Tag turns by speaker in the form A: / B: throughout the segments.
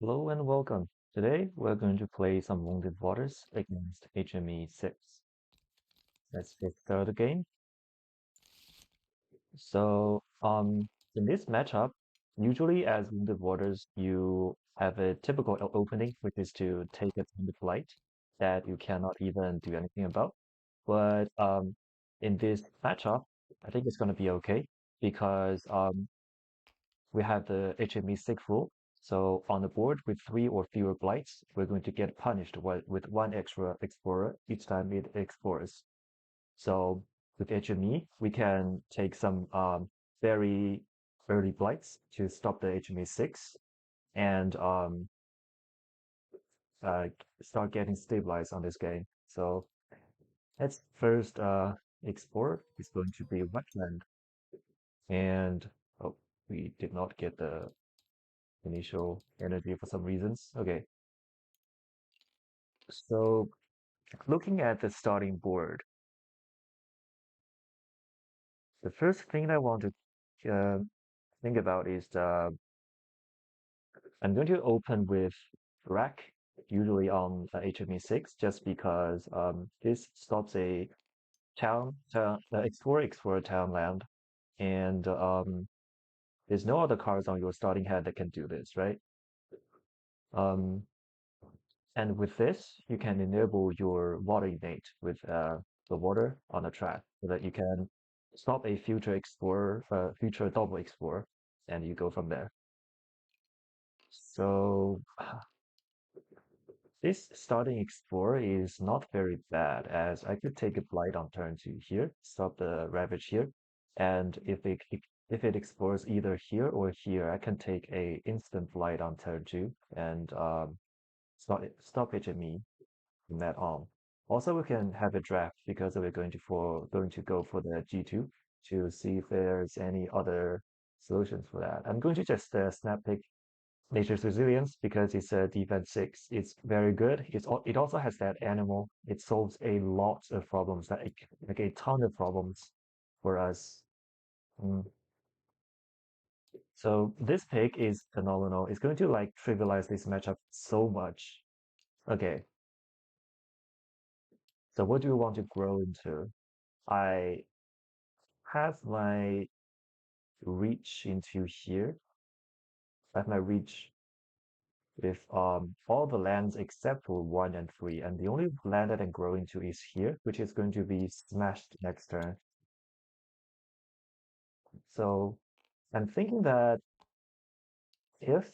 A: Hello and welcome. Today we're going to play some Wounded Waters against HME 6. Let's get started the game. So, in this matchup, usually as Wounded Waters, you have a typical opening, which is to take a turn of light that you cannot even do anything about. But in this matchup, I think it's going to be okay because we have the HME6 rule. So on the board with 3 or fewer blights, we're going to get punished with 1 extra explorer each time it explores. So with HME, we can take some very early blights to stop the HME6 and uh, start getting stabilized on this game. So let's first explore. It's going to be wetland. And oh, we did not get the initial energy for some reasons. Okay, so looking at the starting board, the first thing I want to think about is I'm going to open with Rack, usually on HME6, just because this stops a explorer town land, and there's no other cards on your starting hand that can do this, right? Um, And with this, you can enable your water innate with the water on the track so that you can stop a future explorer, future double explorer, and you go from there. So this starting explorer is not very bad, as I could take a blight on turn 2 here, stop the ravage here, and if it explores either here or here, I can take a instant blight on turn 2 and stop HME from that on. Also, we can have a draft because we're going to go for the G2 to see if there's any other solutions for that. I'm going to just snap pick Nature's Resilience because it's a defense 6. It's very good. It also has that animal. It solves a lot of problems, like a ton of problems for us. Mm. So this pick is phenomenal. It's going to like trivialize this matchup so much. Okay, so what do you want to grow into? I have my reach into here. I have my reach with all the lands except for 1 and 3, and the only land that I can grow into is here, which is going to be smashed next turn. So I'm thinking that if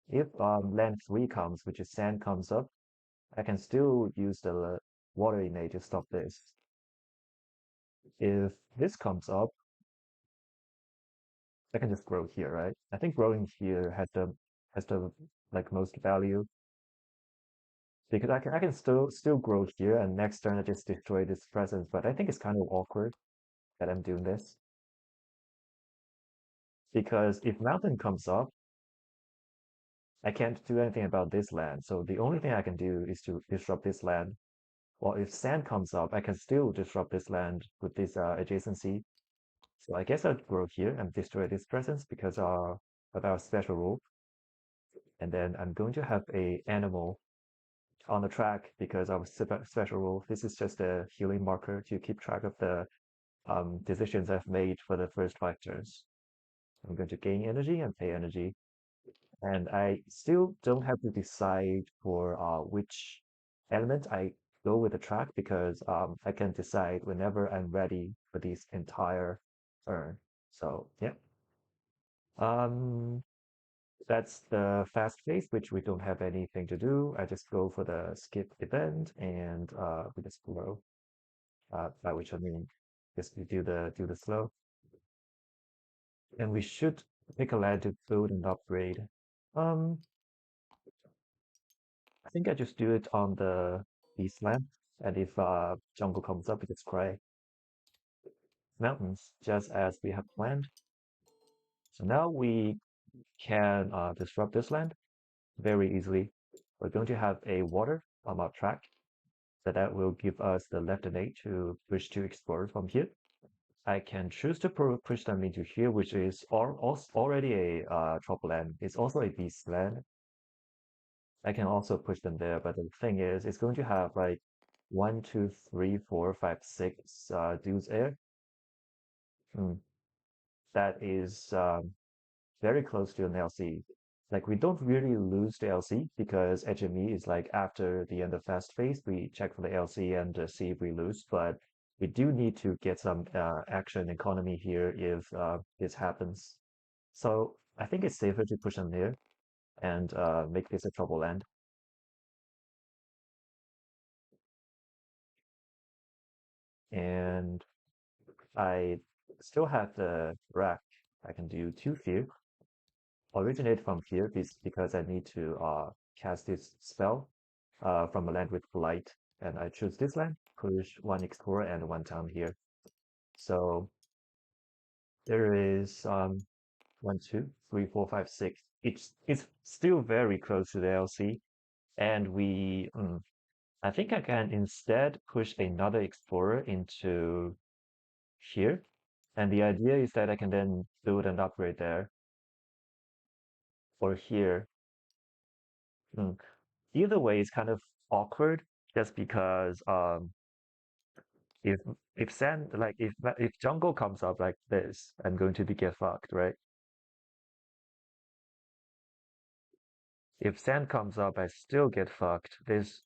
A: land 3 comes, which is sand comes up, I can still use the water innate to stop this. If this comes up, I can just grow here, right? I think growing here has the like most value because I can still grow here, and next turn I just destroy this presence. But I think it's kind of awkward that I'm doing this because if mountain comes up, I can't do anything about this land. So the only thing I can do is to disrupt this land. Well, if sand comes up, I can still disrupt this land with this adjacency. So I guess I'd grow here and destroy this presence because of our special rule. And then I'm going to have a animal on the track because of special rule. This is just a healing marker to keep track of the decisions I've made for the first 5 turns. I'm going to gain energy and pay energy. And I still don't have to decide for which element I go with the track because I can decide whenever I'm ready for this entire turn. So yeah. Um, that's the fast phase, which we don't have anything to do. I just go for the skip event and we just grow. By which I mean just do the slow. And we should pick a land to build and upgrade. Um, I think I just do it on the east land. And if jungle comes up, we just cry mountains, just as we have planned. So now we can disrupt this land very easily. We're going to have a water on our track, so that will give us the left innate to push 2 explorers from here. I can choose to push them into here, which is already a trouble land. It's also a beast land. I can also push them there, but the thing is, it's going to have like one, two, three, four, five, six dudes there. Hmm. That is very close to an LC. Like we don't really lose the LC because HME is like after the end of fast phase, we check for the LC and see if we lose. But we do need to get some action economy here if this happens. So I think it's safer to push them there and make this a trouble land. And I still have the rack. I can do two fear. Originate from here because I need to cast this spell from a land with blight. And I choose this land, push one explorer and one town here. So there is one, two, three, four, five, six. It's still very close to the LC. And I think I can instead push another explorer into here. And the idea is that I can then build an upgrade there or here. Hmm. Either way is kind of awkward just because if if sand like if jungle comes up like this, I'm going to be get fucked, right? If sand comes up, I still get fucked. There's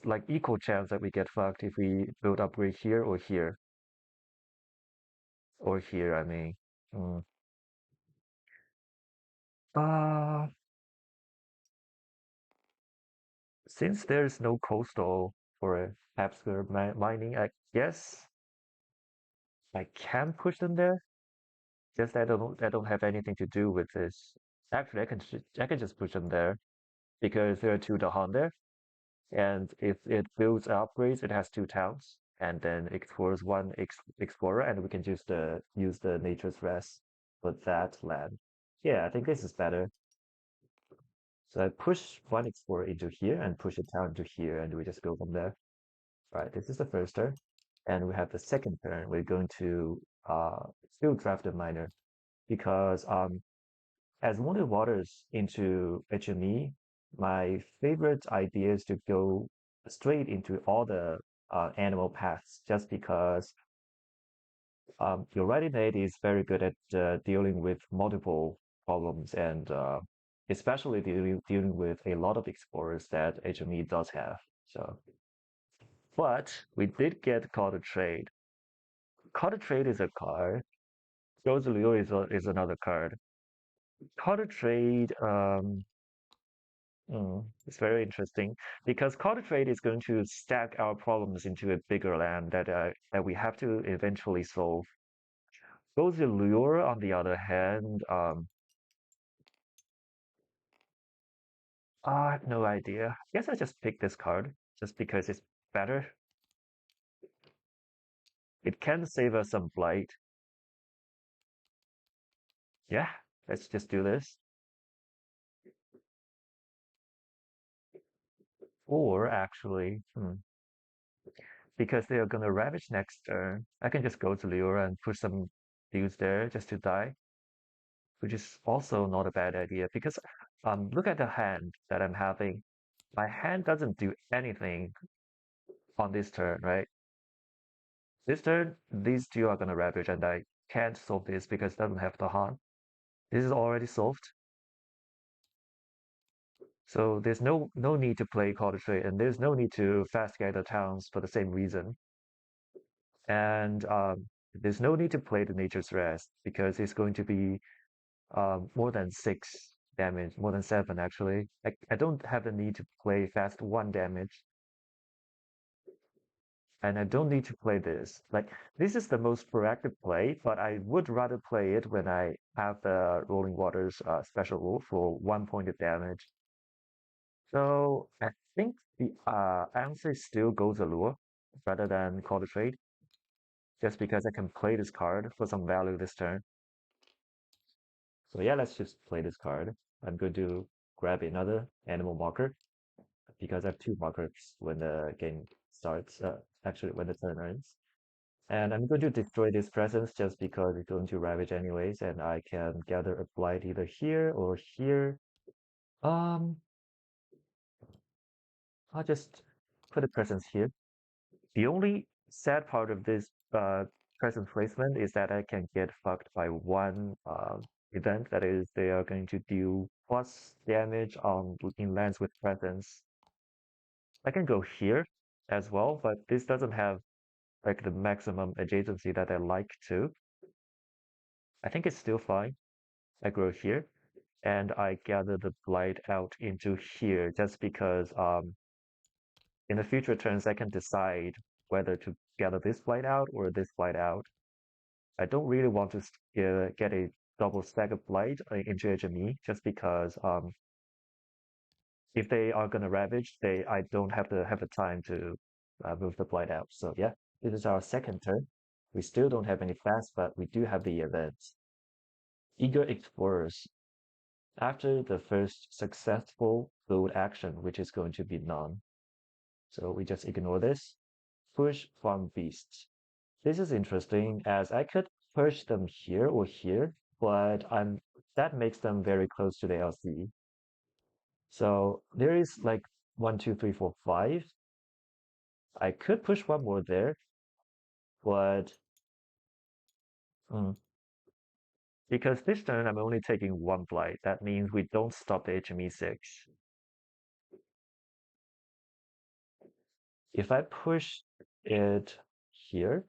A: like equal chance that we get fucked if we build upgrade here or here or here, I mean. Mm. Uh since there's no coastal for Habsburg mining, I guess I can push them there. Just I don't have anything to do with this. Actually, I can just push them there because there are two Dahan there, and if it builds upgrades, it has two towns, and then explores one explorer, and we can just use the nature's rest for that land. Yeah, I think this is better. So I push one explorer into here and push a town into here, and we just go from there. Right, this is the first turn, and we have the second turn. We're going to still draft a miner because as Wonder Waters into HME, my favorite idea is to go straight into all the animal paths just because your Ready Made is very good at dealing with multiple problems and especially dealing with a lot of explorers that HME does have. So, but we did get Call to Trade. Call to Trade is a card. Goes Leo is another card. Call to Trade, it's very interesting because Carter trade is going to stack our problems into a bigger land that we have to eventually solve. Those Lure, on the other hand, I have no idea. I guess I just picked this card just because it's better. It can save us some blight. Yeah, let's just do this. Or actually, because they are gonna ravage next turn, I can just go to Lure and put some dudes there just to die, which is also not a bad idea because look at the hand that I'm having. My hand doesn't do anything on this turn, right? This turn, these two are gonna ravage and I can't solve this because it doesn't have the harm. This is already solved. So there's no need to play Call to Trade and there's no need to fast gather towns for the same reason. And there's no need to play the Nature's Rest because it's going to be more than 6 damage, more than 7 actually. I don't have the need to play fast 1 damage, and I don't need to play this. Like this is the most proactive play, but I would rather play it when I have the Rolling Waters special rule for 1 point of damage. So I think the answer still goes Allure rather than Call the Trade, just because I can play this card for some value this turn. So yeah, let's just play this card. I'm going to grab another animal marker because I have two markers when the game starts. Actually, when the turn ends. And I'm going to destroy this presence just because it's going to ravage anyways, and I can gather a blight either here or here. Um, I'll just put a presence here. The only sad part of this present placement is that I can get fucked by one event. That is, they are going to deal plus damage on in lands with presence. I can go here as well, but this doesn't have like the maximum adjacency that I like to. I think it's still fine. I grow here and I gather the blight out into here just because in the future turns I can decide whether to gather this blight out or this blight out. I don't really want to get a double stack of blight into HME just because if they are gonna ravage, they I don't have to have the time to move the blight out. So yeah, this is our second turn. We still don't have any fast, but we do have the events. Eager Explorers. After the first successful build action, which is going to be none. So we just ignore this. Push Farm Beasts. This is interesting as I could push them here or here, but that makes them very close to the LC. So there is like 1, 2, 3, 4, 5. I could push one more there, but mm, because this turn I'm only taking one blight, that means we don't stop the HME6. If I push it here,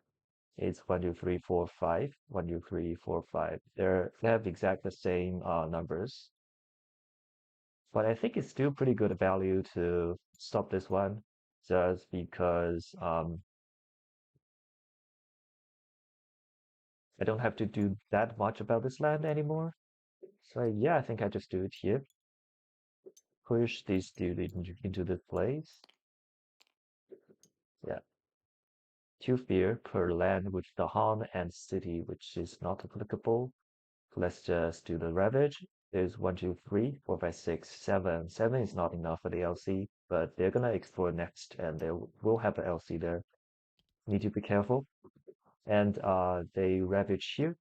A: it's 1, 2, 3, 4, 5. 1, 2, 3, 4, 5. They have exact the same numbers. But I think it's still pretty good value to stop this one just because I don't have to do that much about this land anymore. So yeah, I think I just do it here. Push this dude into this place. Yeah. 2 fear per land with the Han and city, which is not applicable. Let's just do the ravage. There's 1, 2, 3, 4, 5, 6, 7. 7 is not enough for the LC, but they're gonna explore next and they will have an LC there. Need to be careful. And they ravage here.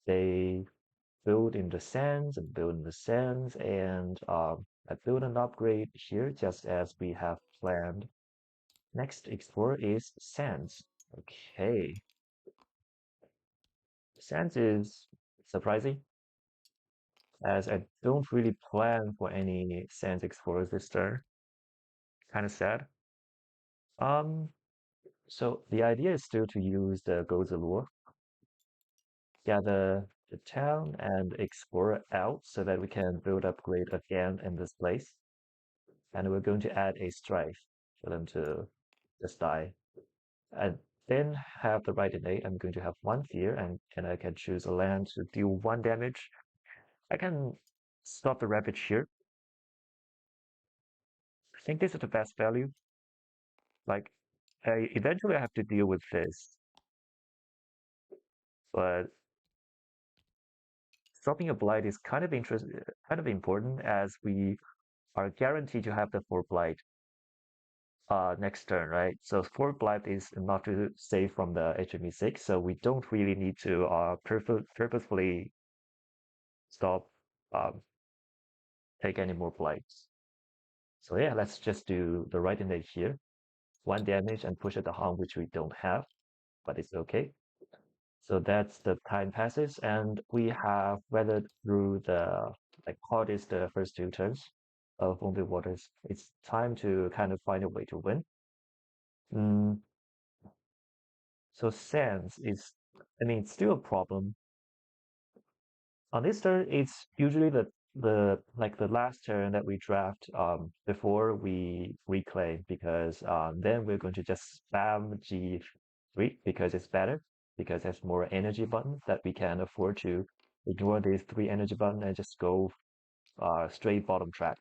A: They build in the sands and build in the sands, and I build an upgrade here just as we have planned. Next explore is sands. Okay, sands is surprising as I don't really plan for any sands explorers this turn. Kind of sad. Um, so the idea is still to use the Goza lure, gather the town and explore it out so that we can build upgrade again in this place. And we're going to add a strife for them to just die. And then have the right innate. I'm going to have 1 fear and I can choose a land to deal 1 damage. I can stop the ravage here. I think this is the best value. Like, eventually I have to deal with this, but stopping a blight is kind of important as we are guaranteed to have the 4 blight next turn, right? So 4 blight is not to save from the HME6, so we don't really need to purposefully stop um, take any more blights. So yeah, let's just do the right innate here. 1 damage and push at the harm, which we don't have, but it's okay. So that's the time passes, and we have weathered through the like hardest the first 2 turns of Wounded Waters. It's time to kind of find a way to win. Mm, so Sands is, I mean, it's still a problem. On this turn, it's usually the like the last turn that we draft before we reclaim because then we're going to just spam G3 because it's better because there's more energy buttons that we can afford to ignore these 3 energy buttons and just go straight bottom track.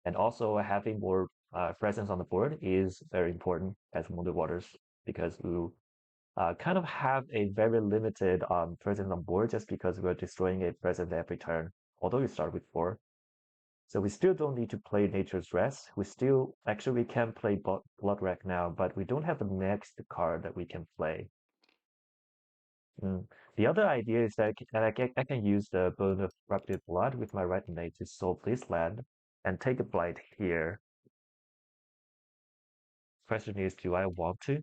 A: And also having more presence on the board is very important as Wounded Waters because we kind of have a very limited presence on board just because we're destroying a presence every turn, although we start with 4. So we still don't need to play Nature's Rest. We still, actually we can play Blood Wreck now, but we don't have the next card that we can play. Mm. The other idea is that I can use the Bone of Corrupted Blood with my right knight to solve this land and take a blight here. Question is, do I want to?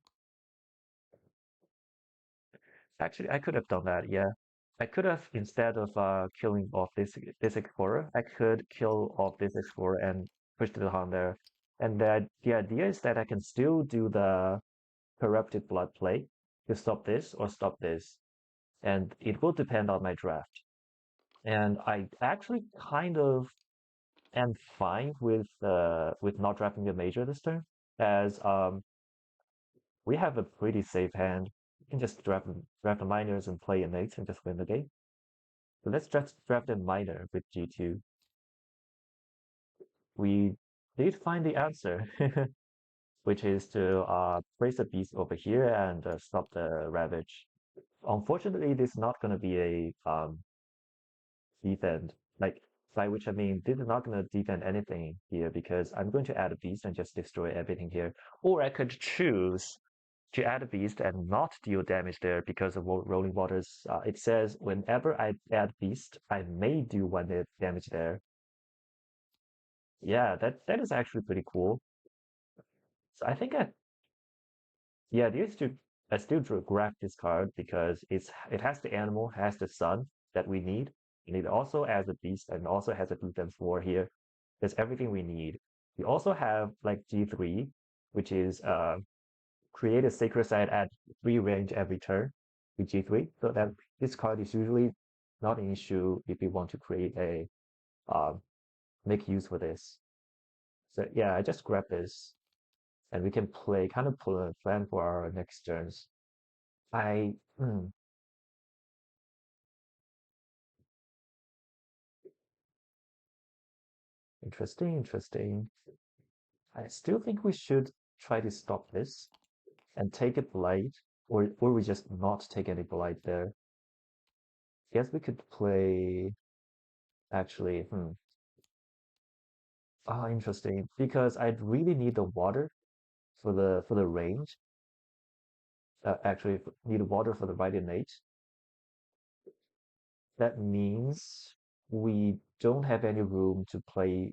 A: Actually, I could have done that, yeah. I could have, instead of killing off this explorer, I could kill off this explorer and push it on there. And the idea is that I can still do the Corrupted Blood play to stop this or stop this. And it will depend on my draft. And I actually kind of am fine with not drafting the major this turn, as we have a pretty safe hand. You can just draft the minors and play innate and just win the game. So let's just draft a minor with G2. We did find the answer, which is to place a beast over here and stop the ravage. Unfortunately, this is not going to be a defend. Like, by which I mean this is not going to defend anything here because I'm going to add a beast and just destroy everything here. Or I could choose to add a beast and not deal damage there because of rolling waters. It says whenever I add beast, I may do one damage there. Yeah, that is actually pretty cool. So I think yeah, I still grab this card because it has the animal, has the sun that we need, and it also has a beast and also has a blue times 4 here. There's everything we need. We also have like G3, which is create a sacred site at 3 range every turn with G3. So that this card is usually not an issue if you want to create a make use for this. So yeah, I just grab this and we can play kind of pull a plan for our next turns. I interesting, interesting. I still think we should try to stop this and take a blight, or we just not take any blight there. Guess we could play actually. Ah, interesting. Because I'd really need the water for the range. Actually, need water for the right innate. That means we don't have any room to play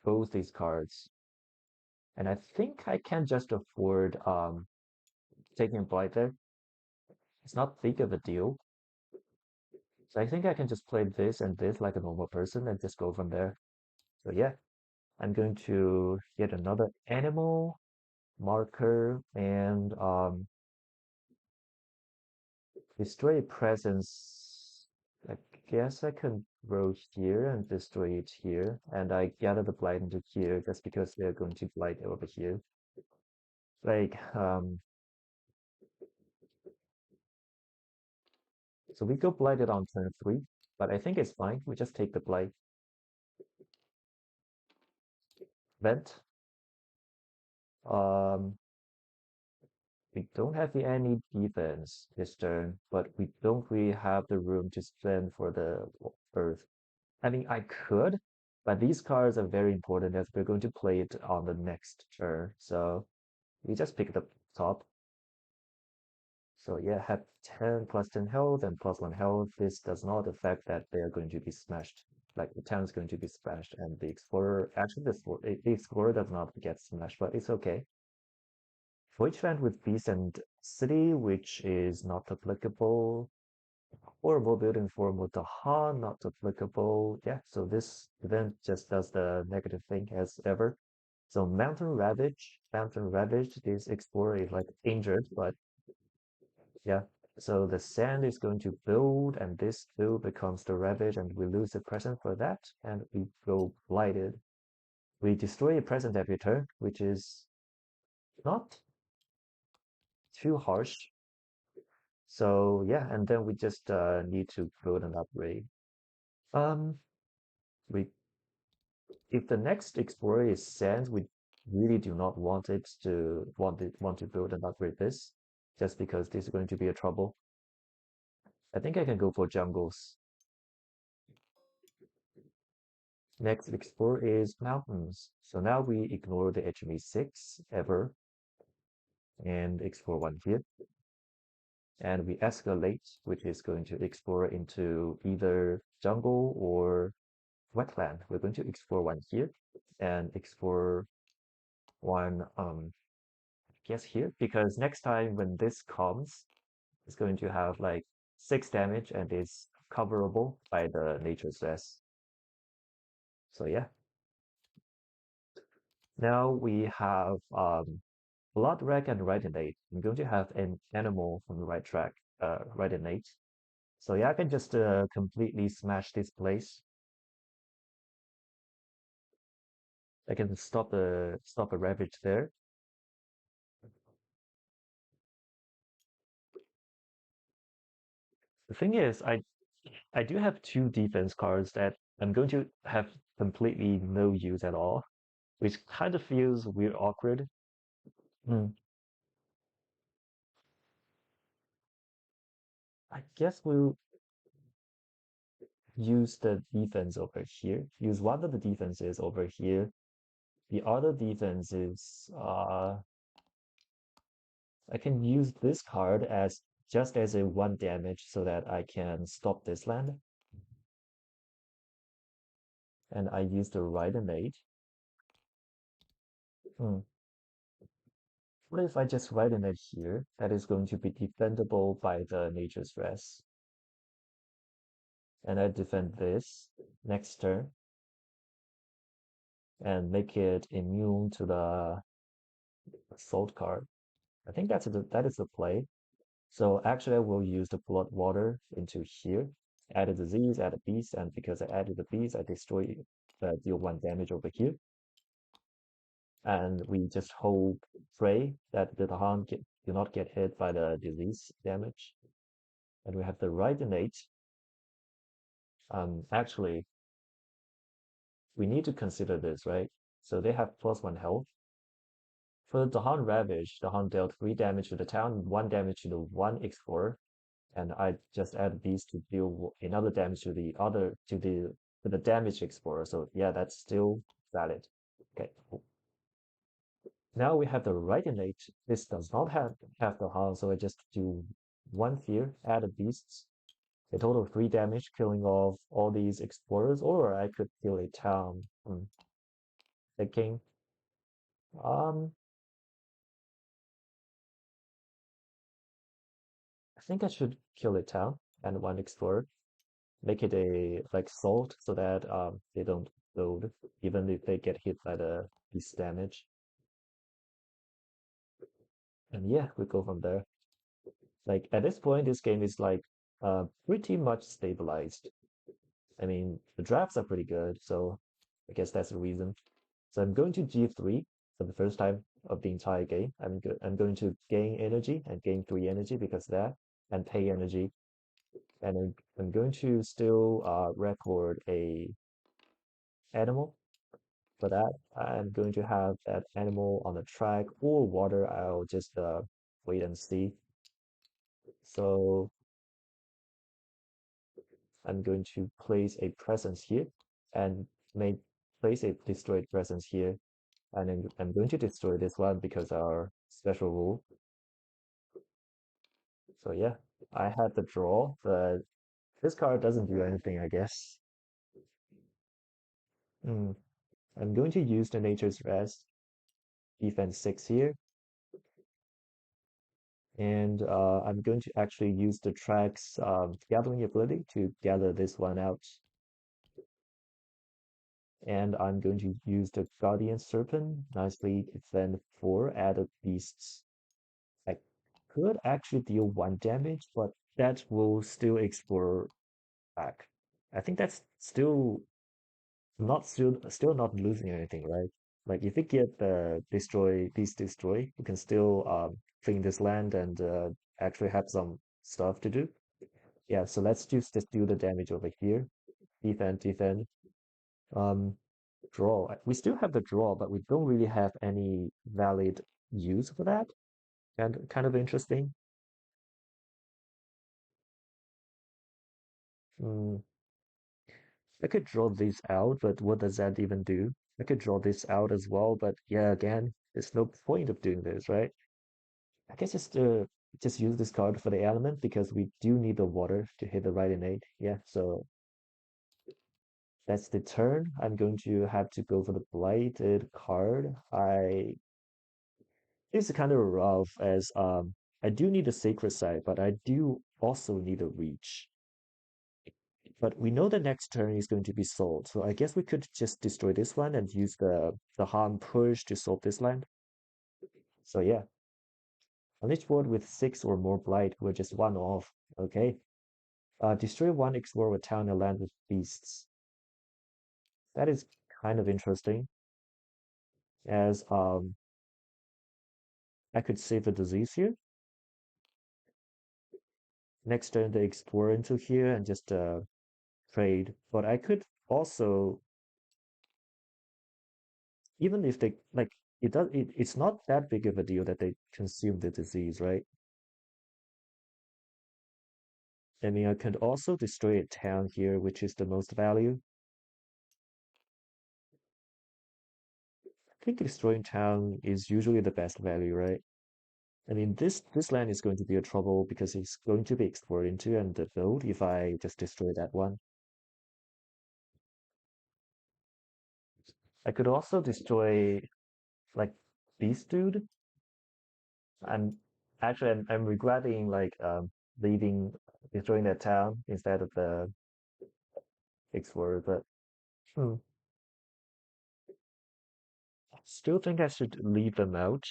A: both these cards. And I think I can just afford taking a blight there. It's not big of a deal. So I think I can just play this and this like a normal person and just go from there. So yeah, I'm going to get another animal marker and destroy a presence. I guess I can roll here and destroy it here. And I gather the blight into here just because they're going to blight over here. Like, so we go blighted on turn 3, but I think it's fine. We just take the blight. Vent. Um, we don't have any defense this turn, but we don't really have the room to spend for the Earth. I mean, I could, but these cards are very important as we're going to play it on the next turn. So we just pick the top. So yeah, have 10 plus 10 health and plus 1 health. This does not affect that they are going to be smashed. Like the town is going to be smashed, and the explorer actually the explorer does not get smashed, but it's okay. Void Land with Beast and City, which is not applicable. Horrible building for Mutaha, not applicable. Yeah, so this event just does the negative thing as ever. So Mountain Ravage, this explorer is like injured, but yeah. So the sand is going to build, and this build becomes the Ravage, and we lose the present for that, and we go blighted. We destroy a present every turn, which is not too harsh. So yeah, and then we just need to build an upgrade. Um, we if the next explorer is sand, we really do not want to build and upgrade this, just because this is going to be a trouble. I think I can go for jungles. Next explorer is mountains. So now we ignore the HME 6 ever and explore one here. and we escalate, which is going to explore into either jungle or wetland. We're going to explore one here and explore one, I guess here, because next time when this comes, it's going to have like 6 damage and is coverable by the nature's rest. So yeah, now we have blood rag and right innate. I'm going to have an animal from the right track, right innate. So yeah, I can just completely smash this place. I can stop a ravage there. The thing is, I do have 2 defense cards that I'm going to have completely no use at all, which kind of feels weird awkward. Hmm. I guess we'll use the defense over here. Use one of the defenses over here. The other defense is I can use this card as just as a 1 damage so that I can stop this land. And I use the right innate. Hmm. What if I just write in it here? That is going to be defendable by the nature's rest. And I defend this next turn and make it immune to the assault card. I think that is the play. So actually I will use the blood water into here. Add a disease, add a beast, and because I added the beast, I destroy deal 1 damage over here. And we just hope pray that the Tahan do not get hit by the disease damage. And we have the right innate. Actually, we need to consider this, right? So they have +1 health. For the Dahan Ravage, Dahan dealt 3 damage to the town, 1 damage to the one explorer, and I just add these to deal another damage to the other to the damaged explorer. So yeah, that's still valid. Okay, cool. Now we have the right innate. This does not have the harm, so I just do 1 fear, add a beast, a total of 3 damage, killing off all these explorers, or I could kill a town. Thinking. Um, I think I should kill a town and 1 explorer. Make it a like salt so that they don't load, even if they get hit by the beast damage. And yeah, we go from there. Like at this point, this game is like pretty much stabilized. I mean, the drafts are pretty good, so I guess that's the reason. So I'm going to G3 for the first time of the entire game. I'm going to gain energy and gain 3 energy because of that, and pay energy. And I'm going to still record a animal for that. I'm going to have that animal on the track or water. I'll just wait and see. So I'm going to place a presence here and make place a destroyed presence here. And then I'm going to destroy this one because our special rule. So yeah, I had the draw, but this card doesn't do anything, I guess. Hmm. I'm going to use the Nature's Rest, defense 6 here, and I'm going to actually use the track's gathering ability to gather this one out. And I'm going to use the Guardian Serpent, nicely defend 4 added beasts. I could actually deal 1 damage, but that will still explore back. I think that's still not losing anything, right? Like if we get the destroy, we can still clean this land and actually have some stuff to do. Yeah, so let's just do the damage over here. Defend, defend. Um, draw. We still have the draw, but we don't really have any valid use for that. And kind of interesting. Mm, I could draw this out, but what does that even do? I could draw this out as well, but yeah, again, there's no point of doing this, right? I guess it's the just use this card for the element because we do need the water to hit the right innate. Yeah, so that's the turn. I'm going to have to go for the blighted card. It's kind of rough as I do need a sacred site, but I do also need a reach. But we know the next turn is going to be sold, so I guess we could just destroy this one and use the harm push to solve this land. So yeah, on each board with 6 or more blight, we're just one off. Okay. Destroy one, explore a town and land with beasts. That is kind of interesting, as I could save a disease here. Next turn, they explore into here and just trade. But I could also, even if they like, it's not that big of a deal that they consume the disease, right? I mean, I could also destroy a town here, which is the most value. I think destroying town is usually the best value, right? I mean, this land is going to be a trouble because it's going to be explored into and the build if I just destroy that one. I could also destroy like Beast Dude. I'm I'm regretting like leaving destroying that town instead of the explorer, but hmm, still think I should leave them out.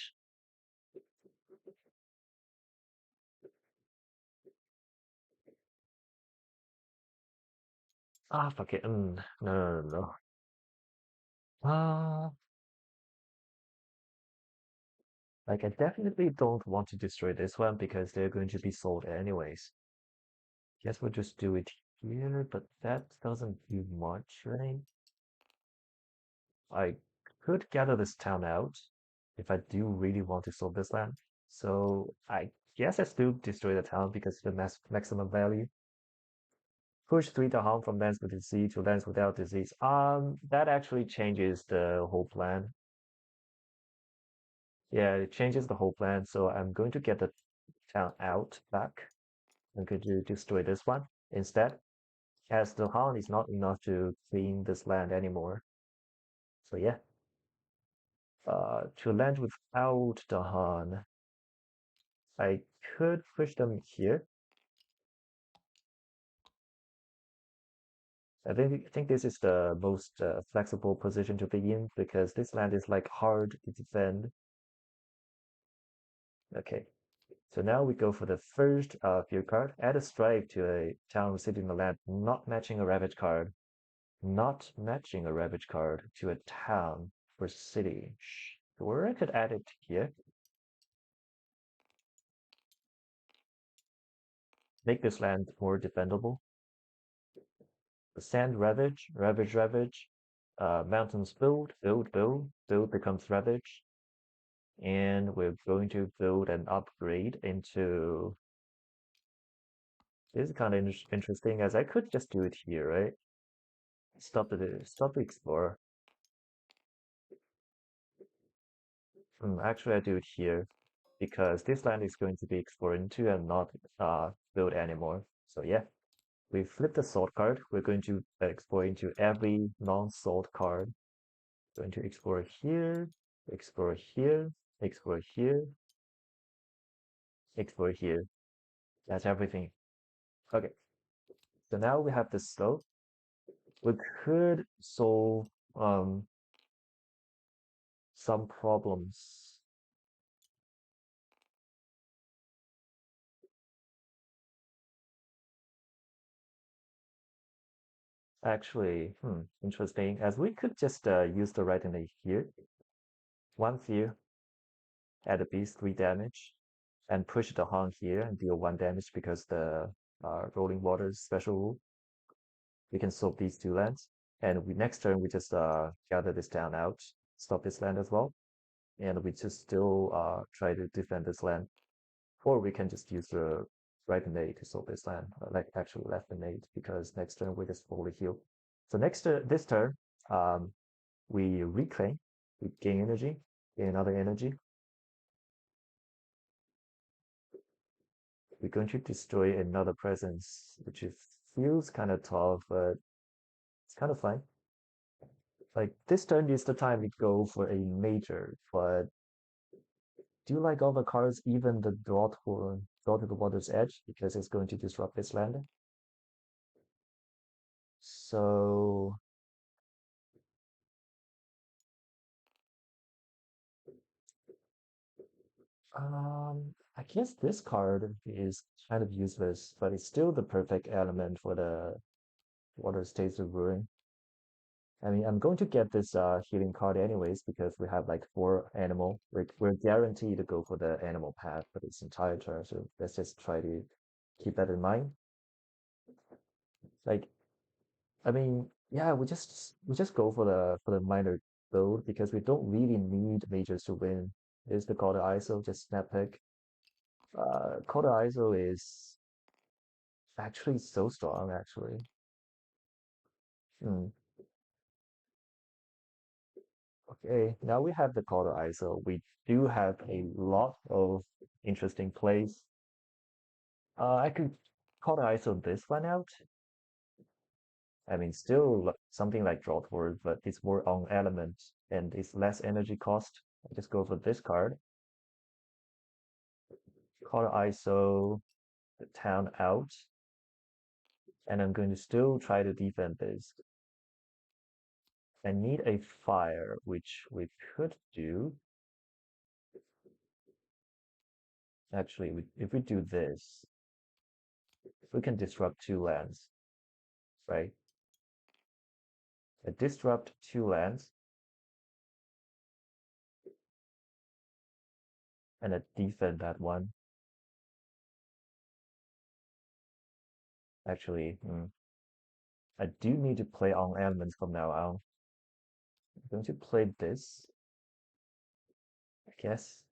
A: Ah, fuck it. No, no, no, no. Uh, like I definitely don't want to destroy this one because they're going to be sold anyways. Guess we'll just do it here, but that doesn't do much, right? I could gather this town out if I do really want to solve this land. So I guess I still destroy the town because of the maximum value. Push 3 to harm from lands with disease to lands without disease. That actually changes the whole plan. Yeah, it changes the whole plan. So I'm going to get the town out back. I'm going to destroy this one instead, as the harm is not enough to clean this land anymore. So yeah, to land without the Han, I could push them here. I think this is the most flexible position to be in because this land is like hard to defend. Okay, so now we go for the first field card. Add a strike to a town receiving the land, not matching a ravage card. Not matching a ravage card to a town or city. Sure, I could add it here. Make this land more defendable. Sand ravage, ravage, ravage. Mountains build becomes ravage. And we're going to build an upgrade into. This is kind of interesting, as I could just do it here, right? Stop the explorer. Actually, I do it here because this land is going to be explored into and not built anymore. So yeah, we flip the sword card. We're going to explore into every non-sword card. Going to explore here, explore here, explore here, explore here. That's everything. Okay, so now we have the slope. We could solve some problems. Actually, interesting. As we could just use the right innate here. One fear, add a beast, 3 damage, and push the Hong here and deal 1 damage because the rolling waters special rule. We can solve these 2 lands. And next turn we just gather this down out, stop this land as well. And we just still try to defend this land. Or we can just use the right innate to solve this land, like actually left innate, because next turn we just fully heal. So this turn, um, we reclaim, we gain energy, gain another energy. We're going to destroy another presence, which is feels kind of tough, but it's kind of fine. Like this turn is the time we go for a major, but do you like all the cards, even the draw to the water's edge, because it's going to disrupt this land? So, I guess this card is kind of useless, but it's still the perfect element for the water states of ruin. I mean, I'm going to get this healing card anyways because we have like four animal. We're guaranteed to go for the animal path for this entire turn. So let's just try to keep that in mind. Like, I mean, yeah, we just go for the minor build because we don't really need majors to win. Is the Calder ISO just snap pick? Calder ISO is actually so strong, actually. Hmm. Okay, now we have the Calder ISO. We do have a lot of interesting plays. I could Calder ISO this one out. I mean, still something like Draw Word, but it's more on element and it's less energy cost. I just go for this card. Calder ISO the town out, and I'm going to still try to defend this. I need a fire, which we could do. Actually, if we do this, we can disrupt two lands, right? I disrupt two lands, and I defend that one. Actually, I do need to play on elements from now on. I'm going to play this, I guess.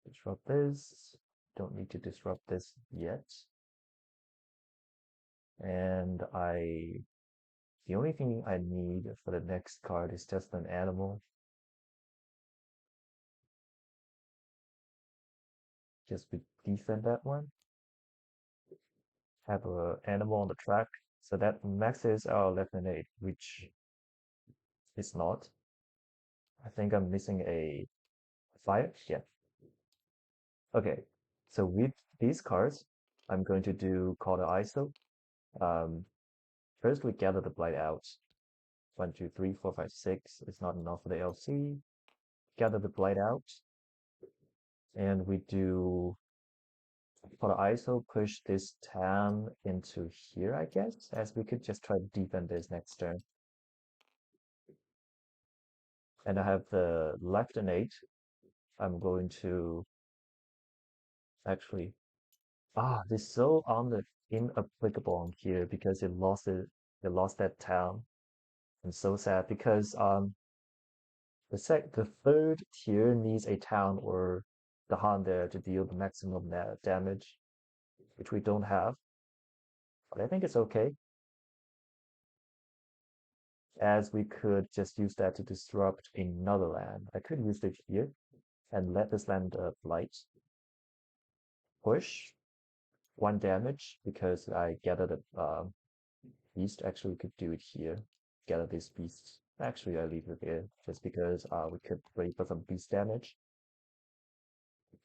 A: Disrupt this. Don't need to disrupt this yet. And the only thing I need for the next card is just an animal. Just to defend that one. Have a animal on the track. So that maxes our left and eight, which is not. I think I'm missing a fire. Yeah. Okay. So with these cards, I'm going to do call the ISO. Um, First we gather the blight out. 1, 2, 3, 4, 5, 6 is not enough for the LC. Gather the blight out. And we do for the ISO push this town into here, I guess, as we could just try to defend this next turn. And I have the left and 8. I'm going to actually this is so inapplicable on here because it lost that town. I'm so sad because the third tier needs a town or the Han there to deal the maximum damage, which we don't have. But I think it's okay, as we could just use that to disrupt another land. I could use it here and let this land blight. Push 1 damage because I gathered a beast. Actually, we could do it here. Gather this beast. Actually, I leave it here just because we could wait for some beast damage.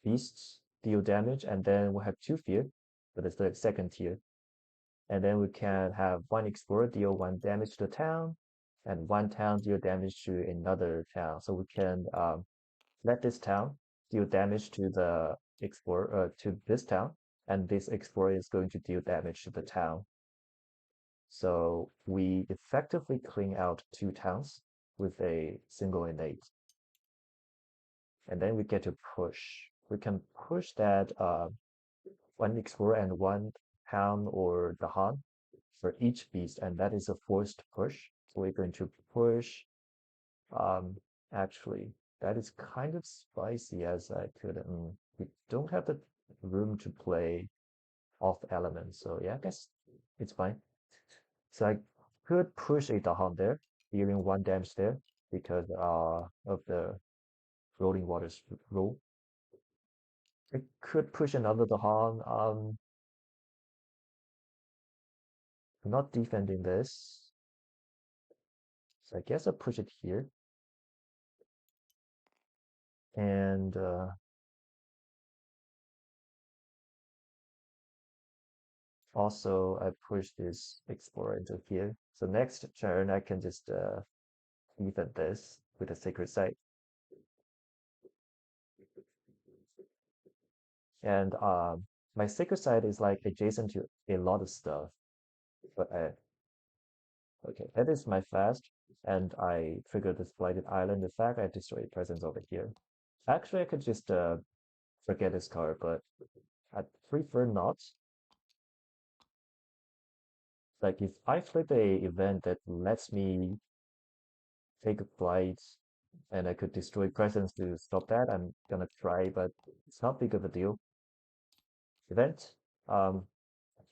A: Beasts deal damage, and then we have 2 fear, but it's the second tier. And then we can have one explorer deal 1 damage to the town, and one town deal damage to another town. So we can let this town deal damage to the explorer to this town, and this explorer is going to deal damage to the town. So we effectively clean out 2 towns with a single innate. And then we get to push. We can push that one explorer and one town or the Han for each beast, and that is a forced push. So we're going to push. Um, Actually, that is kind of spicy as I could. We don't have the room to play off elements, so yeah, I guess it's fine. So I could push a Dahan there, dealing 1 damage there because of the rolling waters rule. I could push another Dahan. I'm not defending this. So I guess I'll push it here. And also I push this explorer into here. So next turn I can just defend this with a sacred site. And my sacred site is like adjacent to a lot of stuff. But okay, that is my fast. And I trigger this blighted island effect. I destroy presence over here. Actually, I could just forget this card, but I prefer not. Like if I flip a event that lets me take a flight and I could destroy presence to stop that, I'm gonna try, but it's not big of a deal. Event.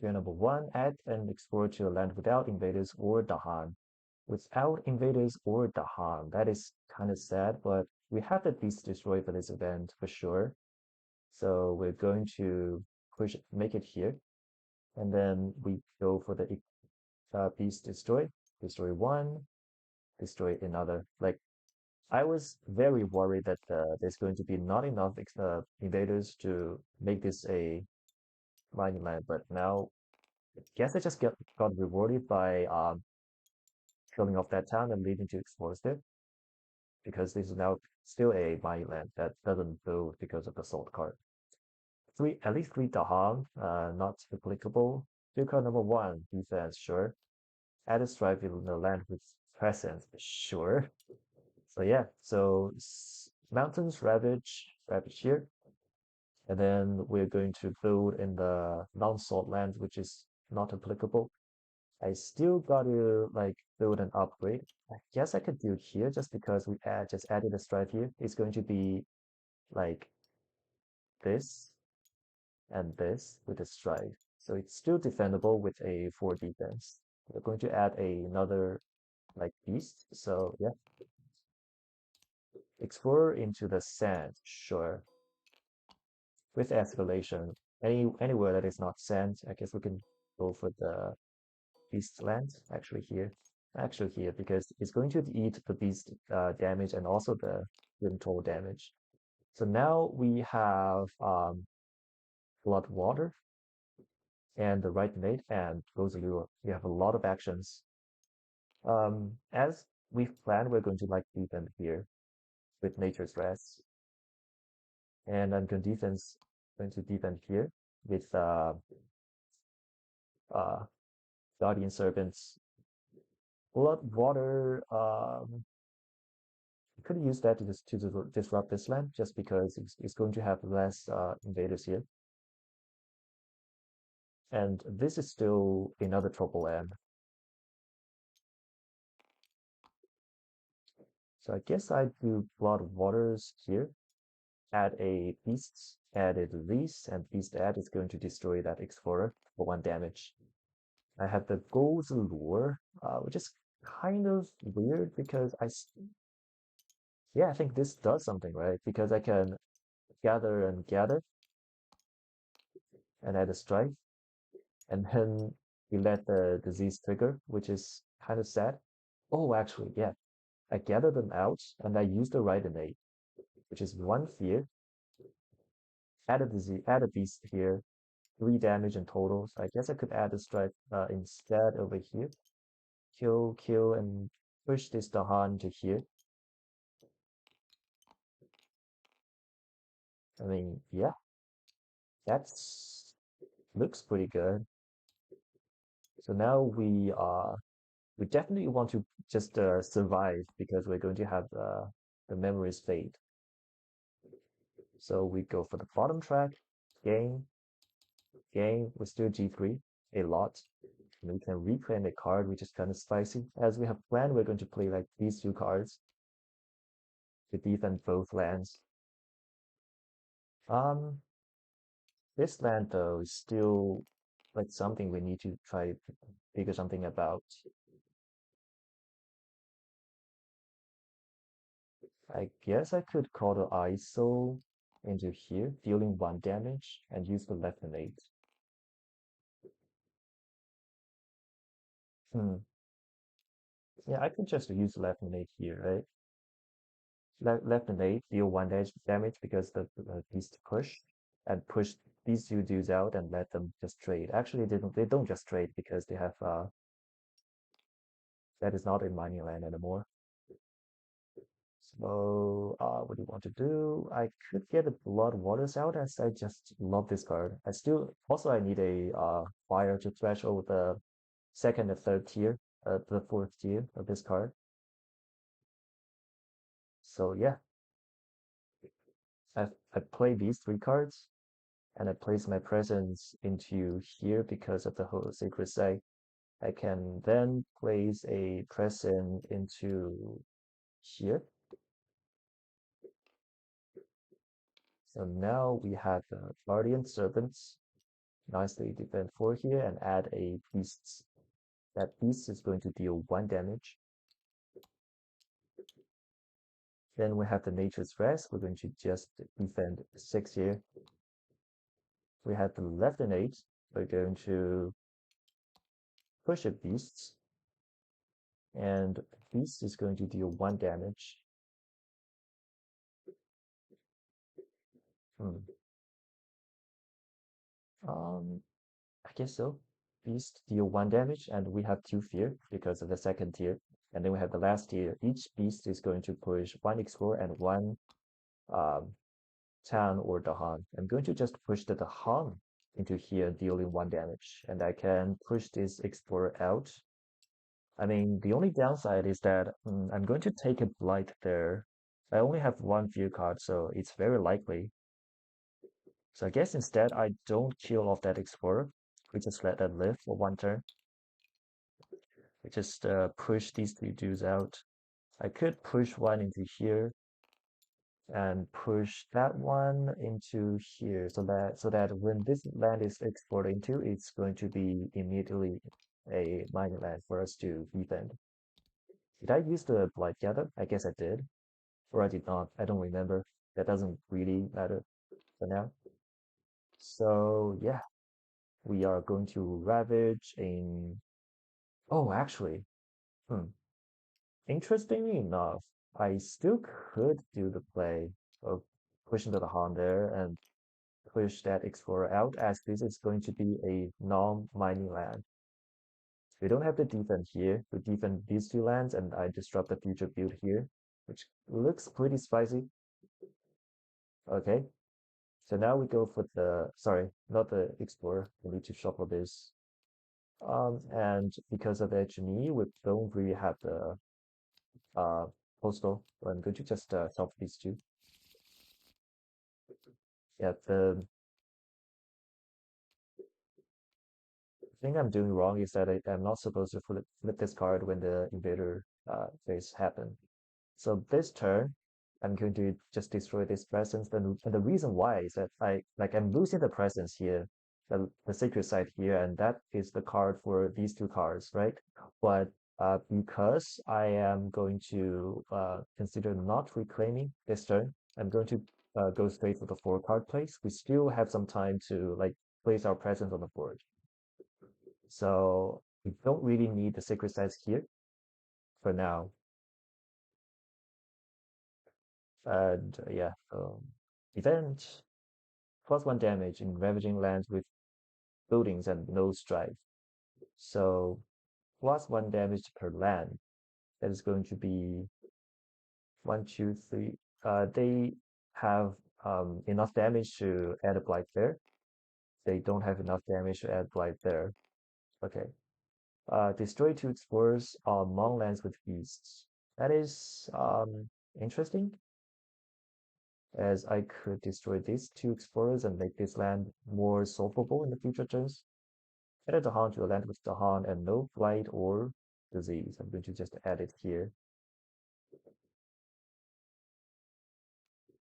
A: Here number one, add an explorer to a land without invaders or Dahan. Without invaders or Dahan. That is kind of sad, but we have at least destroy for this event for sure. So we're going to push make it here. And then we go for the piece destroy. Destroy one, destroy another. Like I was very worried that there's going to be not enough invaders to make this a mining land, but now I guess I just got rewarded by killing off that town and leading to explorers there because this is now still a mining land that doesn't build because of the salt card. At least three Dahang, not applicable. Field card number one, defense, sure. Added strife in the land with presence, sure. So yeah, so mountains ravage here, and then we're going to build in the non-salt lands, which is not applicable. I still got to like build an upgrade. I guess I could do it here just because we just added a strife here. It's going to be like this and this with a strife. So it's still defendable with a 4 defense. We're going to add another like beast. So yeah, explorer into the sand, sure. With escalation, anywhere that is not sand, I guess we can go for the beast land. Actually here, because it's going to eat the beast damage and also the rim toll damage. So now we have blood water and the right mate and Rosalure. We have a lot of actions. As we've planned, we're going to like defend here with nature's rest, and I'm going to defend here with uh guardian servants. Blood water. Could use that to disrupt this land just because it's going to have less invaders here. And this is still another trouble land. So I guess I do blood waters here. Add a beast, add a release, and beast add is going to destroy that explorer for 1 damage. I have the gold's lure, which is kind of weird because yeah, I think this does something, right? Because I can gather and gather and add a strike, and then we let the disease trigger, which is kind of sad. Oh, actually, yeah, I gather them out and I use the right innate, which is 1 fear, add a disease, add a beast here, 3 damage in total. So I guess I could add a strike instead over here. Kill, and push this Dahan to here. I mean, yeah, that's looks pretty good. So now we definitely want to just survive because we're going to have the memories fade. So we go for the bottom track, game, we still G3 a lot. And we can reclaim a card, which is kind of spicy. As we have planned, we're going to play like these 2 cards to defend both lands. Um, this land though is still like something we need to try to figure something about. I guess I could call the ISO into here, dealing 1 damage, and use the left innate. Hmm. Yeah, I could just use left innate here, right? Left innate, deal 1 damage because the beast push, and push these two dudes out and let them just trade. Actually, they don't just trade because they have that is not in mining land anymore. So, what do you want to do? I could get a Blood Waters out as I just love this card. I still, also I need a fire to thresh over the second and third tier, the fourth tier of this card. So yeah, I play these 3 cards and I place my presence into here because of the whole sacred site. I can then place a present into here. So now we have the Guardian Servants nicely defend 4 here and add a beast. That beast is going to deal 1 damage. Then we have the Nature's Rest. We're going to just defend 6 here. We have the left innate. We're going to push a beast. And beast is going to deal 1 damage. Hmm. I guess so. Beast deal 1 damage, and we have 2 fear because of the second tier. And then we have the last tier. Each beast is going to push 1 explorer and 1 um, Town or Dahan. I'm going to just push the Dahan into here, dealing 1 damage, and I can push this explorer out. I mean, the only downside is that I'm going to take a blight there. I only have 1 fear card, so it's very likely. So I guess instead I don't kill off that explorer. We just let that live for 1 turn. We just push these 2 dudes out. I could push 1 into here and push that one into here so that when this land is explored into, it's going to be immediately a mining land for us to defend. Did I use the Blight Gather? I guess I did. Or I did not. I don't remember. That doesn't really matter for now. So yeah, we are going to ravage in. Oh, actually, hmm. Interestingly enough, I still could do the play of pushing to the Han there and push that explorer out, as this is going to be a non-mining land. We don't have to defend here. We defend these 2 lands, and I disrupt the future build here, which looks pretty spicy. Okay, so now we go for the, sorry, not the explorer. We need to shuffle this. And because of HME, we don't really have the postal. I'm going to just shuffle these 2. Yeah, the thing I'm doing wrong is that I'm not supposed to flip this card when the invader phase happen. So this turn, I'm going to just destroy this presence. And the reason why is that I'm losing the presence here, the sacred site here, and that is the card for these 2 cards, right? But because I am going to consider not reclaiming this turn, I'm going to go straight for the 4 card place. We still have some time to place our presence on the board. So we don't really need the sacred sites here for now. And yeah, event +1 damage in ravaging lands with buildings and no strife. So +1 damage per land. That is going to be 1, 2, 3. They have enough damage to add a blight there. They don't have enough damage to add blight there. Okay. Destroy 2 explorers among lands with beasts. That is interesting, as I could destroy these 2 explorers and make this land more solvable in the future turns. Add the Han to a land with the Han and no blight or disease. I'm going to just add it here.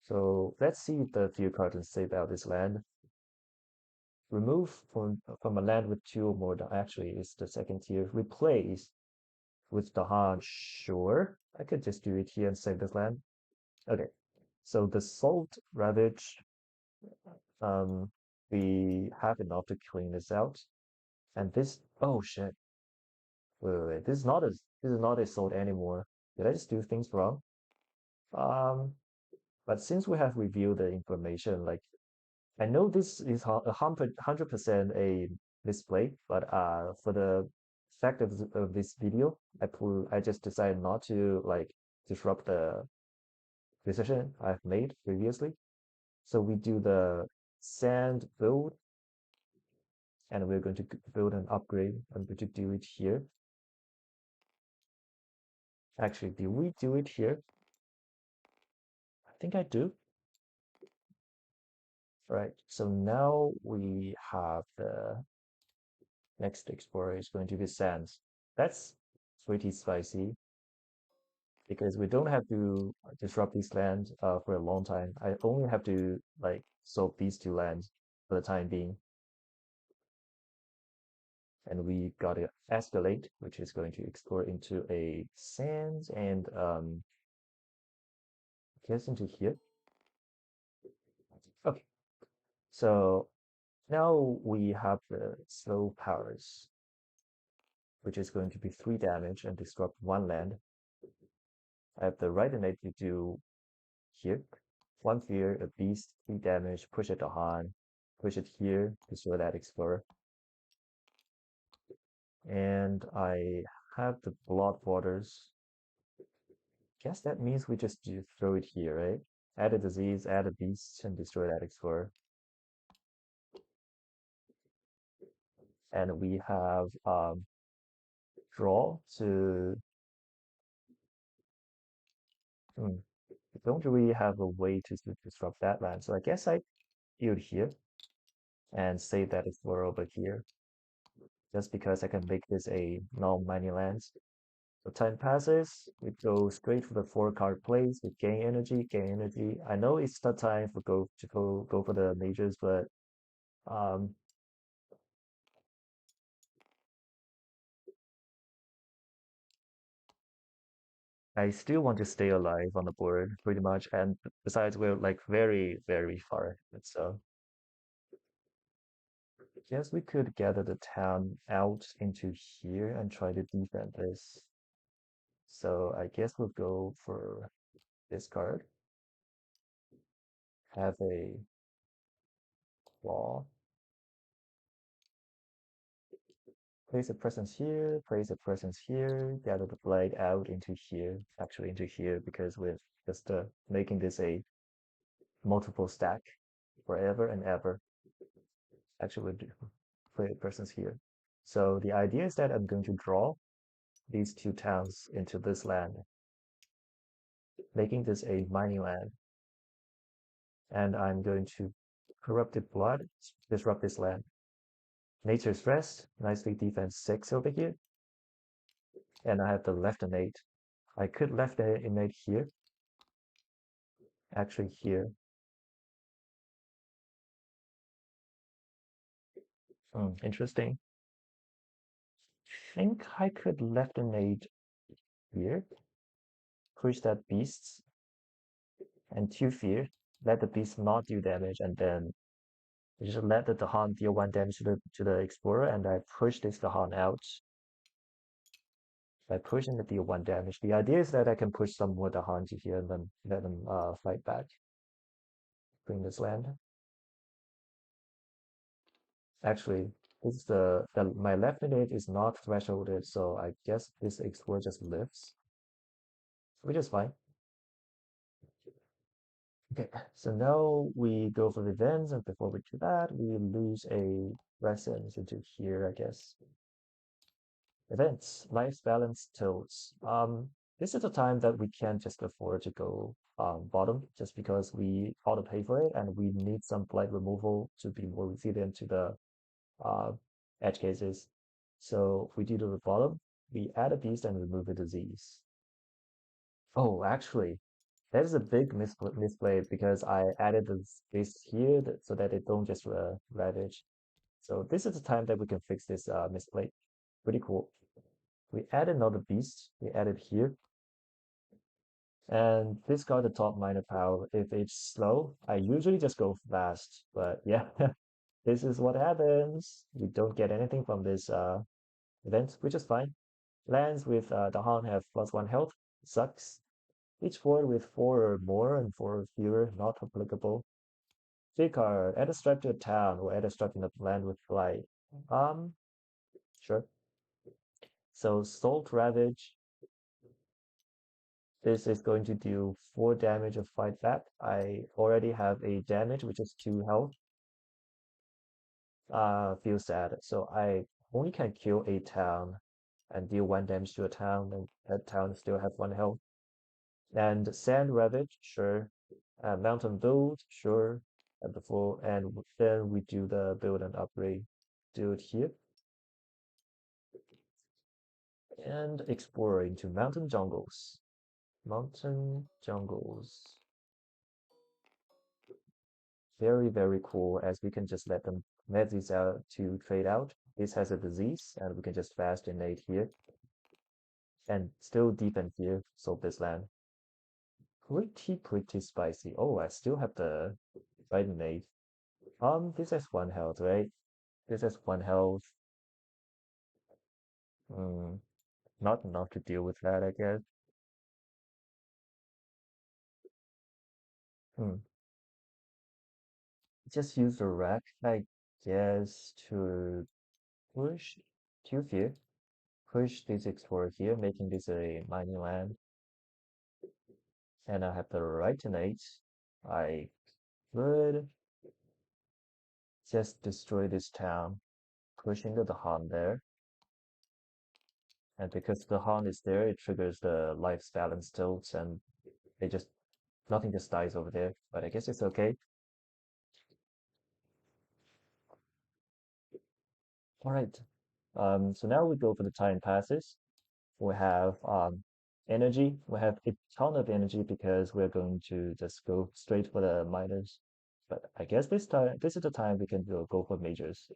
A: So let's see if the few cards save out this land. Remove from a land with 2 or more, actually is the second tier. Replace with the Han. Sure, I could just do it here and save this land. Okay, so the Salt Ravage Um, we have enough to clean this out. And this, oh shit, wait. This is not a sword anymore. Did I just do things wrong? Um, but since we have reviewed the information, like I know this is 100% a display, but for the fact of this video, I just decided not to like disrupt the decision I've made previously. So we do the sand build, and we're going to build an upgrade. I'm going to do it here. Actually, do we do it here? I think I do. Right. So now we have the next explorer is going to be sands. That's pretty spicy because we don't have to disrupt these lands for a long time. I only have to like solve these two lands for the time being, and we got to escalate, which is going to explore into a sands and I guess into here. Okay, so now we have the slow powers, which is going to be 3 damage and disrupt 1 land. I have the right innate to do here. 1 fear, a beast, 3 damage, push it to Han, push it here, destroy that explorer. And I have the blood waters. Guess that means we just do throw it here, right? Add a disease, add a beast, and destroy that explorer. And we have draw to. Hmm, we don't really have a way to disrupt that land, so I guess I build here and save that explorer over here, just because I can make this a non-mining land. So time passes, we go straight for the 4 card plays, we gain energy, gain energy. I know it's the time for go for the majors, but um I still want to stay alive on the board pretty much. And besides, we're like very, very far. So I guess we could gather the town out into here and try to defend this. So I guess we'll go for this card. Have a claw. Place a presence here, place a presence here, gather the blade out into here, actually into here, because with just making this a multiple stack forever and ever. Actually, we'll do play a presence here. So the idea is that I'm going to draw these 2 towns into this land, making this a mining land. And I'm going to corrupted blood, disrupt this land. Nature's rest, nicely defense 6 over here. And I have the left innate. I could left innate here, actually here. Interesting. I think I could left innate here, push that beast, and 2 fear. Let the beast not do damage, and then just let the Dahan deal 1 damage to the explorer, and I push this Dahan out by pushing the deal 1 damage. The idea is that I can push some more Dahan to here and then let them fight back, bring this land. Actually, this is my left innate is not thresholded, so I guess this explorer just lives, which is fine. Okay, so now we go for events, and before we do that, we lose a presence into here, I guess. Events, life balance tilts. This is a time that we can't just afford to go bottom just because we auto pay for it and we need some blight removal to be more resilient to the uh, edge cases. So we do the bottom, we add a beast and remove a disease. Oh, actually, that is a big misplay because I added this here so that it don't just ravage. So this is the time that we can fix this misplay. Pretty cool. We add another beast. We add it here. And discard the top minor power. If it's slow, I usually just go fast. But yeah, this is what happens. We don't get anything from this event, which is fine. Lands with the Dahan have +1 health. Sucks. Each board with 4 or more and 4 or fewer, not applicable. J-card, add a stripe to a town or add a stripe in the land with flight. Um, sure. So Salt Ravage, this is going to do 4 damage of fight back. I already have a damage, which is 2 health. Feel sad. So I only can kill a town and deal 1 damage to a town, and that town still have 1 health. And Sand Ravage, sure. Mountain Build, sure. And before, and then we do the build and upgrade. Do it here. And explore into mountain jungles. Mountain jungles. Very, very cool, as we can just let these out to trade out. This has a disease, and we can just fast innate here. And still deepen here, so this land. Pretty spicy. Oh, I still have the right innate. This has 1 health, right? This has 1 health. Hmm, not enough to deal with that, I guess. Hmm. Just use the rack, I guess, to push to here. Push this explorer here, making this a mining land. And I have the right tonight. I could just destroy this town, pushing the Han there. And because the Han is there, it triggers the life balance tilts, and they just nothing just dies over there. But I guess it's okay. All right. So now we go for the time passes. We have energy. We have a ton of energy because we're going to just go straight for the minors. But I guess this is the time we can go for majors.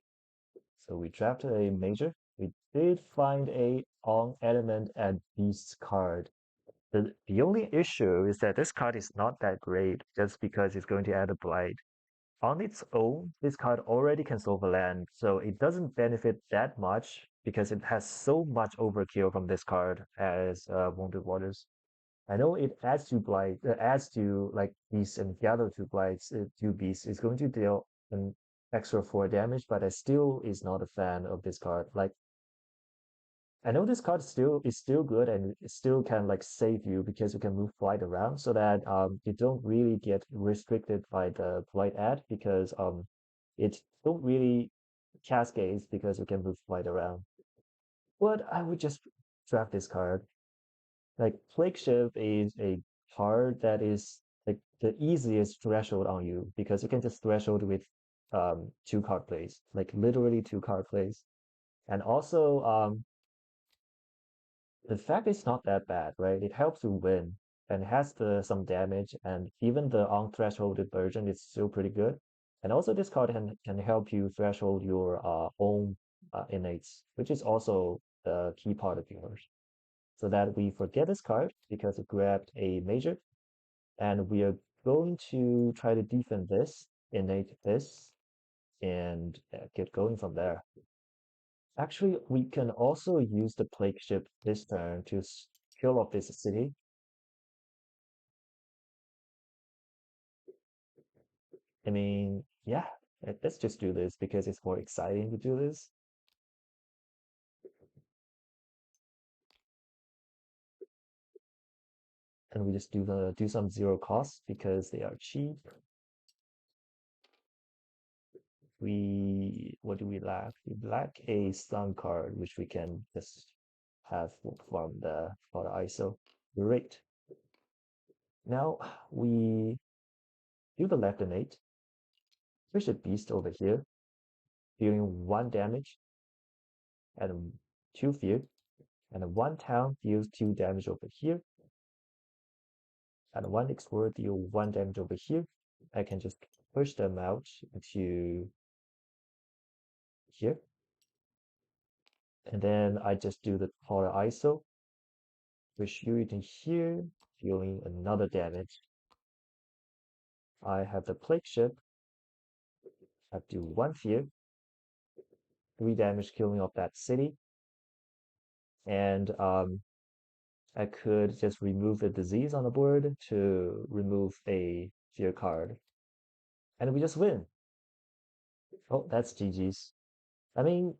A: So we drafted a major. We did find a on element and beast card. The only issue is that this card is not that great just because it's going to add a blight. On its own, this card already can solve a land, so it doesn't benefit that much because it has so much overkill from this card as Wounded Waters. I know it adds to blight, adds to like beasts and the other 2 blights, 2 beasts is going to deal an extra 4 damage, but I still is not a fan of this card. Like I know this card still good and it still can like save you because you can move Blight around so that you don't really get restricted by the Blight ad because it don't really cascades because you can move Blight around. But I would just draft this card. Like Plague Ship is a card that is like the easiest threshold on you because you can just threshold with 2 card plays, like literally 2 card plays. And also the fact is not that bad, right? It helps you win and has some damage, and even the unthresholded version is still pretty good. And also, this card can help you threshold your own innates, which is also the key part of yours. So that we forget this card because it grabbed a major, and we are going to try to defend this, innate this, and get going from there. Actually, we can also use the plague ship this turn to kill off this city. I mean, yeah, let's just do this because it's more exciting to do this. And we just do some 0 cost because they are cheap. What do we lack? We lack a stun card, which we can just have from for the ISO. Great. Now we do the left innate. Push a beast over here, dealing 1 damage and 2 fear. And 1 town deals 2 damage over here. And 1 explorer deal 1 damage over here. I can just push them out to here. And then I just do the power ISO, push you into here, dealing another damage. I have the plague ship. I do 1 fear, 3 damage killing of that city, and I could just remove the disease on the board to remove a fear card, and we just win. Oh, that's GG's. I mean,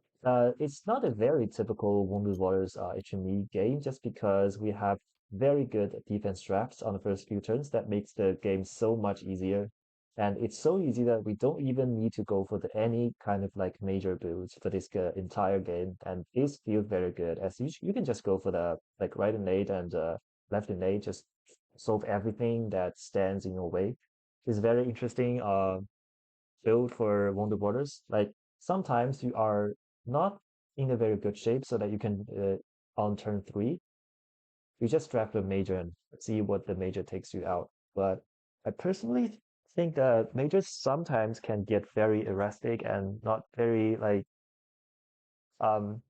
A: it's not a very typical Wounded Waters HME game just because we have very good defense drafts on the first few turns that makes the game so much easier. And it's so easy that we don't even need to go for any kind of like major builds for this entire game. And this feels very good as you can just go for the like right innate and left innate, just solve everything that stands in your way. It's very interesting. Build for Wounded Waters. Like sometimes you are not in a very good shape so that you can on turn 3, you just draft a major and see what the major takes you out. But I personally think that majors sometimes can get very erratic and not very like um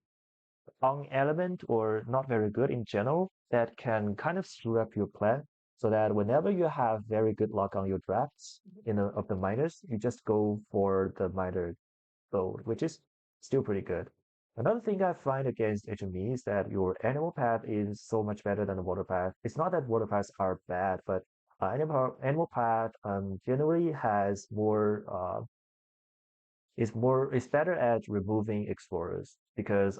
A: on element or not very good in general that can kind of screw up your plan. So that whenever you have very good luck on your drafts of the minors, you just go for the minor gold, which is still pretty good. Another thing I find against HME is that your animal path is so much better than the water path. It's not that water paths are bad, but animal path generally has more is better at removing explorers because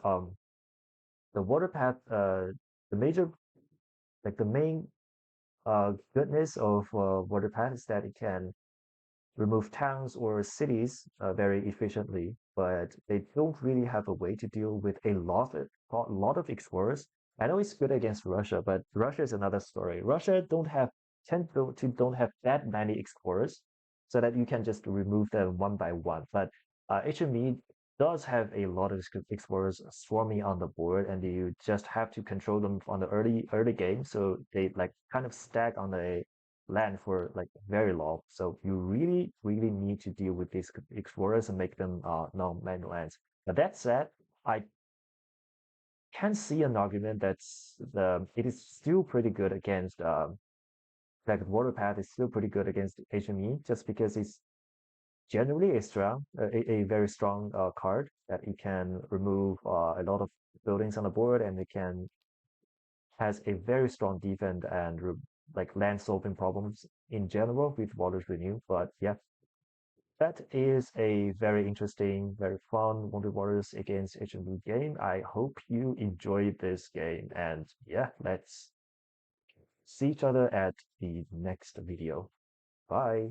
A: the water path the major like the main goodness of water path is that it can remove towns or cities very efficiently, but they don't really have a way to deal with a lot of explorers. I know it's good against Russia, but Russia is another story. Russia don't have that many explorers, so that you can just remove them one by one. But HME does have a lot of explorers swarming on the board, and you just have to control them on the early game, so they like kind of stack on the land for like very long. So you really need to deal with these explorers and make them non-man lands. But that said, I can see an argument it is still pretty good against like Waterpath is still pretty good against HME just because it's generally a very strong card that it can remove a lot of buildings on the board and it can has a very strong defense and like land solving problems in general with Waters Renew. But yeah, that is a very interesting, very fun Wonder Waters against HMB game. I hope you enjoyed this game. And yeah, let's see each other at the next video. Bye.